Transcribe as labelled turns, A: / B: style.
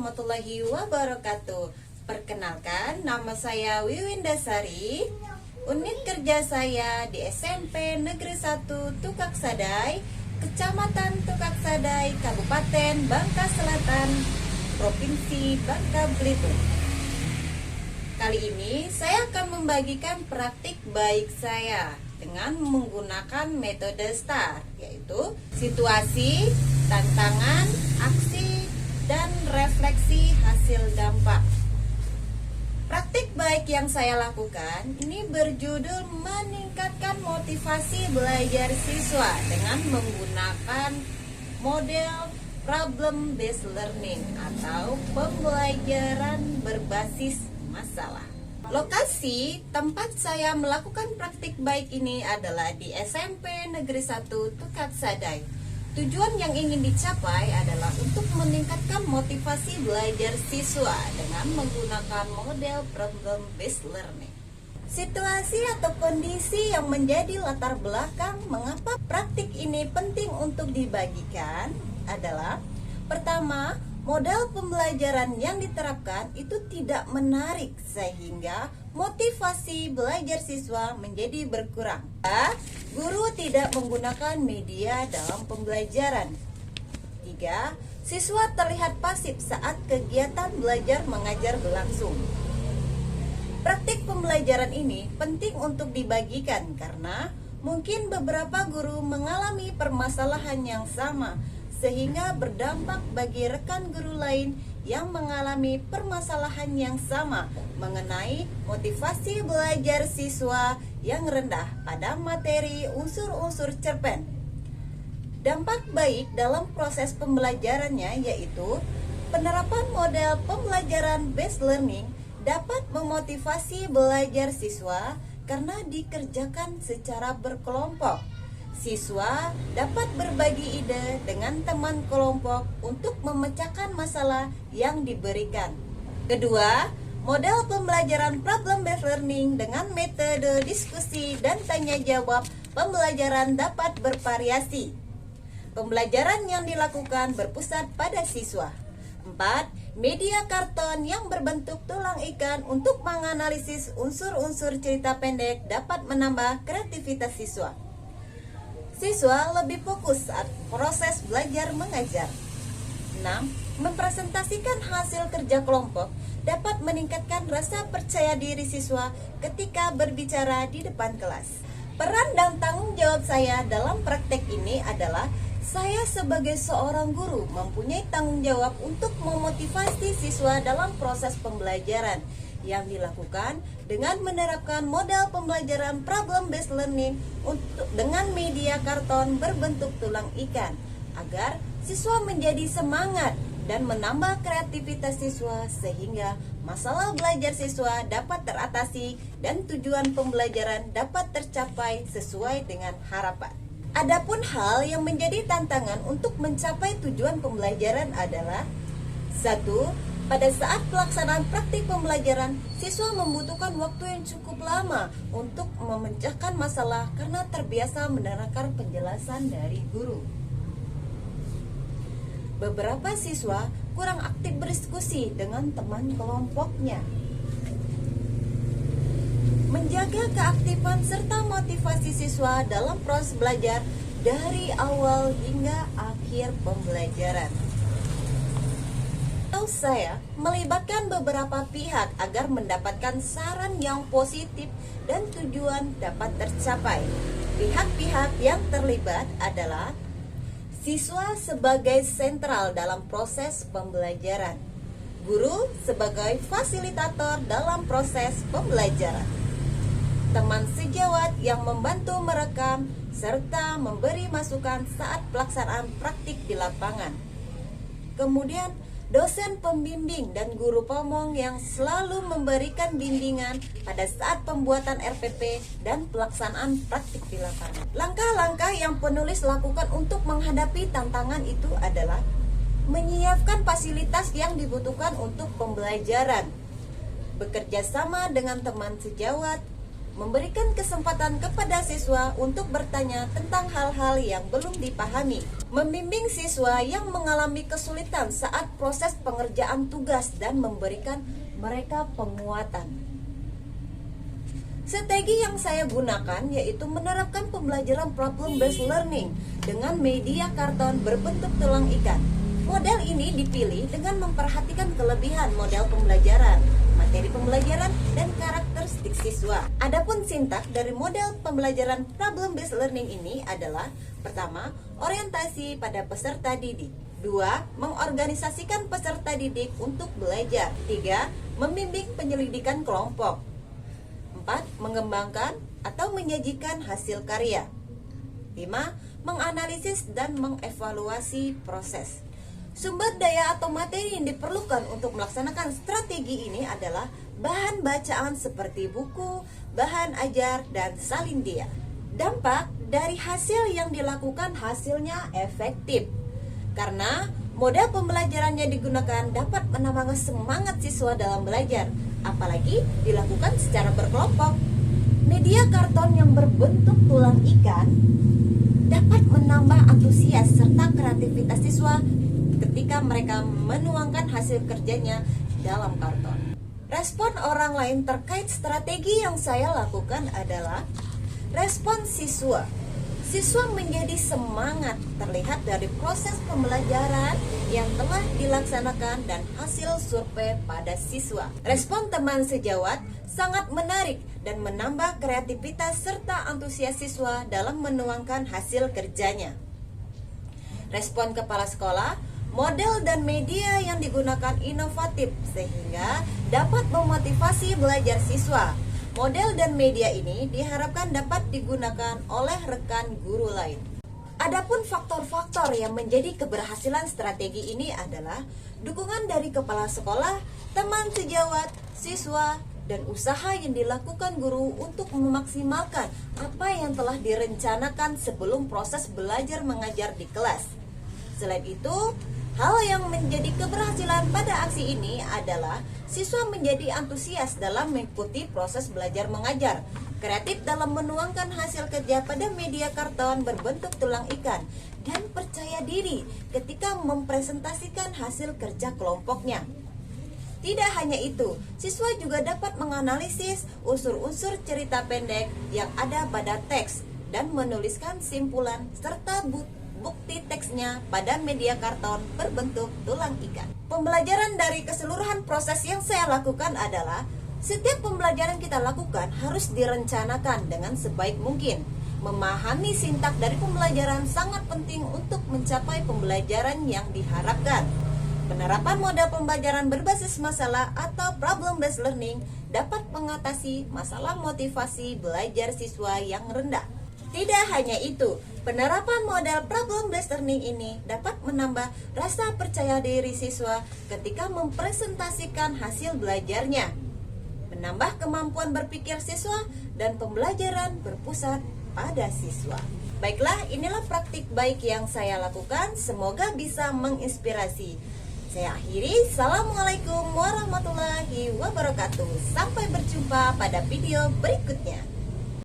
A: warahmatullahi wabarakatuh. Perkenalkan, nama saya Wiwindasari. Unit kerja saya di SMP Negeri 1 Tukak Sadai, Kecamatan Tukak Sadai, Kabupaten Bangka Selatan, Provinsi Bangka Belitung. Kali ini saya akan membagikan praktik baik saya dengan menggunakan metode STAR, yaitu situasi, tantangan, aksi, dan refleksi hasil dampak. Praktik baik yang saya lakukan ini berjudul meningkatkan motivasi belajar siswa dengan menggunakan model problem based learning atau pembelajaran berbasis masalah. Lokasi tempat saya melakukan praktik baik ini adalah di SMP Negeri 1 Tukak Sadai. Tujuan yang ingin dicapai adalah untuk meningkatkan motivasi belajar siswa dengan menggunakan model problem based learning. Situasi atau kondisi yang menjadi latar belakang mengapa praktik ini penting untuk dibagikan adalah: pertama, model pembelajaran yang diterapkan itu tidak menarik sehingga motivasi belajar siswa menjadi berkurang. Guru tidak menggunakan media dalam pembelajaran. 3. Siswa terlihat pasif saat kegiatan belajar mengajar berlangsung. Praktik pembelajaran ini penting untuk dibagikan karena mungkin beberapa guru mengalami permasalahan yang sama, sehingga berdampak bagi rekan guru lain yang mengalami permasalahan yang sama mengenai motivasi belajar siswa yang rendah pada materi unsur-unsur cerpen. Dampak baik dalam proses pembelajarannya yaitu penerapan model pembelajaran based learning dapat memotivasi belajar siswa karena dikerjakan secara berkelompok. Siswa dapat berbagi ide dengan teman kelompok untuk memecahkan masalah yang diberikan. Kedua, model pembelajaran problem based learning dengan metode diskusi dan tanya jawab pembelajaran dapat bervariasi. Pembelajaran yang dilakukan berpusat pada siswa. 4. Media karton yang berbentuk tulang ikan untuk menganalisis unsur-unsur cerita pendek dapat menambah kreativitas siswa. Siswa lebih fokus saat proses belajar mengajar. 6. Mempresentasikan hasil kerja kelompok dapat meningkatkan rasa percaya diri siswa ketika berbicara di depan kelas. Peran dan tanggung jawab saya dalam praktek ini adalah saya sebagai seorang guru mempunyai tanggung jawab untuk memotivasi siswa dalam proses pembelajaran yang dilakukan dengan menerapkan model pembelajaran problem based learning dengan media karton berbentuk tulang ikan agar siswa menjadi semangat dan menambah kreativitas siswa sehingga masalah belajar siswa dapat teratasi dan tujuan pembelajaran dapat tercapai sesuai dengan harapan. Adapun hal yang menjadi tantangan untuk mencapai tujuan pembelajaran adalah: 1. Pada saat pelaksanaan praktik pembelajaran, siswa membutuhkan waktu yang cukup lama untuk memecahkan masalah karena terbiasa mendengarkan penjelasan dari guru. Beberapa siswa kurang aktif berdiskusi dengan teman kelompoknya. Menjaga keaktifan serta motivasi siswa dalam proses belajar dari awal hingga akhir pembelajaran. Saya melibatkan beberapa pihak agar mendapatkan saran yang positif dan tujuan dapat tercapai. Pihak-pihak yang terlibat adalah siswa sebagai sentral dalam proses pembelajaran, guru sebagai fasilitator dalam proses pembelajaran, teman sejawat yang membantu merekam serta memberi masukan saat pelaksanaan praktik di lapangan. Kemudian dosen pembimbing dan guru pomong yang selalu memberikan bimbingan pada saat pembuatan RPP dan pelaksanaan praktik di lapangan. Langkah-langkah yang penulis lakukan untuk menghadapi tantangan itu adalah menyiapkan fasilitas yang dibutuhkan untuk pembelajaran, bekerja sama dengan teman sejawat, memberikan kesempatan kepada siswa untuk bertanya tentang hal-hal yang belum dipahami, membimbing siswa yang mengalami kesulitan saat proses pengerjaan tugas dan memberikan mereka penguatan. Strategi yang saya gunakan yaitu menerapkan pembelajaran problem-based learning dengan media karton berbentuk tulang ikan. Model ini dipilih dengan memperhatikan kelebihan model pembelajaran, materi pembelajaran, dan karakteristik siswa. Adapun sintak dari model pembelajaran problem-based learning ini adalah: pertama, orientasi pada peserta didik. 2. Mengorganisasikan peserta didik untuk belajar. 3. Membimbing penyelidikan kelompok. 4. Mengembangkan atau menyajikan hasil karya. 5. Menganalisis dan mengevaluasi proses. Sumber daya atau materi yang diperlukan untuk melaksanakan strategi ini adalah bahan bacaan seperti buku, bahan ajar, dan salin dia. Dampak dari hasil yang dilakukan hasilnya efektif. Karena model pembelajarannya digunakan dapat menambah semangat siswa dalam belajar, apalagi dilakukan secara berkelompok. Media karton yang berbentuk tulang ikan dapat menambah antusias serta kreativitas siswa ketika mereka menuangkan hasil kerjanya dalam karton. Respon orang lain terkait strategi yang saya lakukan adalah respon siswa. Siswa menjadi semangat terlihat dari proses pembelajaran yang telah dilaksanakan dan hasil survei pada siswa. Respon teman sejawat sangat menarik dan menambah kreativitas serta antusias siswa dalam menuangkan hasil kerjanya. Respon kepala sekolah, model dan media yang digunakan inovatif sehingga dapat memotivasi belajar siswa. Model dan media ini diharapkan dapat digunakan oleh rekan guru lain. Adapun faktor-faktor yang menjadi keberhasilan strategi ini adalah dukungan dari kepala sekolah, teman sejawat, siswa, dan usaha yang dilakukan guru untuk memaksimalkan apa yang telah direncanakan sebelum proses belajar mengajar di kelas. Selain itu, hal yang menjadi keberhasilan pada aksi ini adalah siswa menjadi antusias dalam mengikuti proses belajar mengajar, kreatif dalam menuangkan hasil kerja pada media karton berbentuk tulang ikan, dan percaya diri ketika mempresentasikan hasil kerja kelompoknya. Tidak hanya itu, siswa juga dapat menganalisis unsur-unsur cerita pendek yang ada pada teks dan menuliskan simpulan serta bukti teksnya pada media karton berbentuk tulang ikan. Pembelajaran dari keseluruhan proses yang saya lakukan adalah setiap pembelajaran kita lakukan harus direncanakan dengan sebaik mungkin. Memahami sintak dari pembelajaran sangat penting untuk mencapai pembelajaran yang diharapkan. Penerapan model pembelajaran berbasis masalah atau problem-based learning dapat mengatasi masalah motivasi belajar siswa yang rendah. Tidak hanya itu, penerapan model problem-based learning ini dapat menambah rasa percaya diri siswa ketika mempresentasikan hasil belajarnya, menambah kemampuan berpikir siswa, dan pembelajaran berpusat pada siswa. Baiklah, inilah praktik baik yang saya lakukan, semoga bisa menginspirasi. Saya akhiri, Assalamualaikum warahmatullahi wabarakatuh. Sampai berjumpa pada video berikutnya.